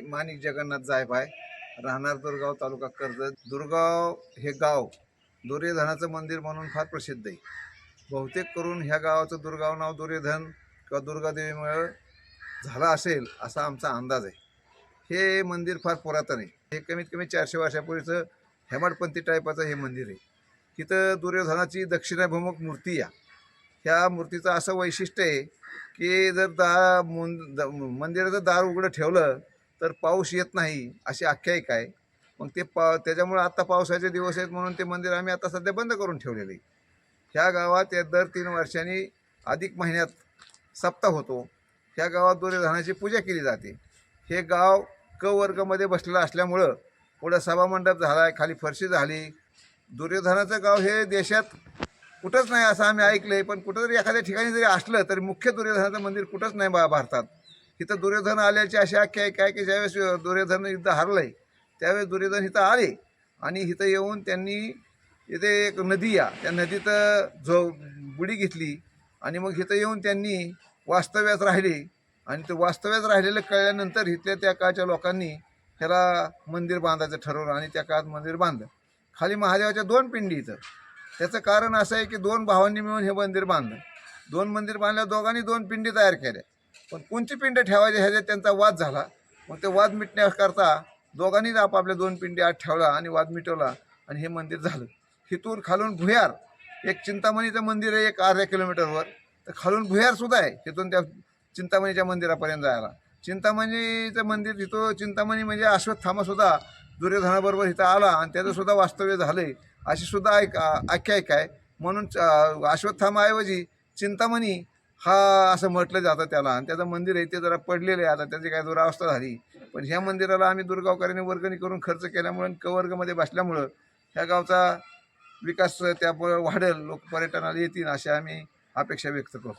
माणिक जगन्नाथ जायभाय, राहणार दुर्गाव, तालुका कर्जत. दुर्गाव हे गाव दुर्योधनाचं मंदिर म्हणून फार प्रसिद्ध आहे. बहुतेक करून ह्या गावाचं दुर्गाव नाव दुर्योधन किंवा दुर्गादेवीमुळे झाला असेल असा आमचा अंदाज आहे. हे मंदिर फार पुरातन आहे. हे कमीत कमी 400 वर्षापूर्वीचं हेमाडपंथी टाईपाचं हे मंदिर आहे. तिथं दुर्योधनाची दक्षिणाभिमुख मूर्ती आहे. ह्या मूर्तीचं असं वैशिष्ट्य आहे की जर मंदिराचं दार उघडं ठेवलं तर पाऊस येत नाही अशी आख्यायिका आहे. मग ते त्याच्यामुळे आत्ता पावसाचे दिवस आहेत म्हणून ते मंदिर आम्ही आता सध्या बंद करून ठेवलेलं आहे. ह्या गावात दर 3 वर्षांनी अधिक महिन्यात सप्ताह होतो. ह्या गावात दुर्योधनाची पूजा केली जाते. हे गाव क वर्गमध्ये बसलेलं असल्यामुळं पुढं सभामंडप झाला आहे, खाली फरशी झाली. दुर्योधनाचं गाव हे देशात कुठंच नाही असं आम्ही ऐकलं आहे. पण कुठं जरी एखाद्या ठिकाणी जरी असलं तरी मुख्य दुर्योधनाचं मंदिर कुठंच नाही भारतात. इथं दुर्योधन आल्याची अशी आख्यायिका आहे की ज्यावेळेस दुर्योधन युद्ध हरलं आहे त्यावेळेस दुर्योधन इथं आले आणि इथं येऊन त्यांनी इथे एक नदी आहे, त्या नदीत बुडी घेतली आणि मग इथं येऊन त्यांनी वास्तव्यात राहिली. आणि ते वास्तव्यात राहिलेलं कळल्यानंतर इथल्या त्या काळच्या लोकांनी ह्याला मंदिर बांधायचं ठरवलं आणि त्या काळात मंदिर बांधलं. खाली महादेवाच्या 2 पिंडी इथं. त्याचं कारण असं आहे की 2 भावांनी मिळून हे मंदिर बांधलं. 2 मंदिर बांधल्यावर दोघांनी 2 पिंडी तयार केल्या. पण कोणची पिंड ठेवायची ह्याच्यात त्यांचा वाद झाला. मग ते वाद मिटण्याकरता दोघांनीच आपापल्या 2 पिंडी आत ठेवला आणि वाद मिटवला आणि हे मंदिर झालं. इथून खालून भुयार एक चिंतामणीचं मंदिर आहे, एक अर्ध्या किलोमीटरवर. तर खालून भुयारसुद्धा आहे तिथून त्या चिंतामणीच्या मंदिरापर्यंत जायला. चिंतामणीचं मंदिर तिथं चिंतामणी म्हणजे अश्वत्थामासुद्धा दुर्योधनाबरोबर इथं आला आणि त्याचंसुद्धा वास्तव्य झालं आहे अशी सुद्धा आख्यायिका आहे. म्हणून अश्वत्थामाऐवजी चिंतामणी हा असं म्हटलं जातं त्याला. आणि त्याचं मंदिर आहे ते जरा पडलेलं आहे आता, त्याची काय दुरावस्था झाली. पण ह्या मंदिराला आम्ही दुर्गावकरांनी वर्गणी करून खर्च केल्यामुळे कवर्गमध्ये बसल्यामुळं ह्या गावचा विकास त्यामुळे वाढेल, लोक पर्यटनाला येतील अशी आम्ही अपेक्षा व्यक्त करतो.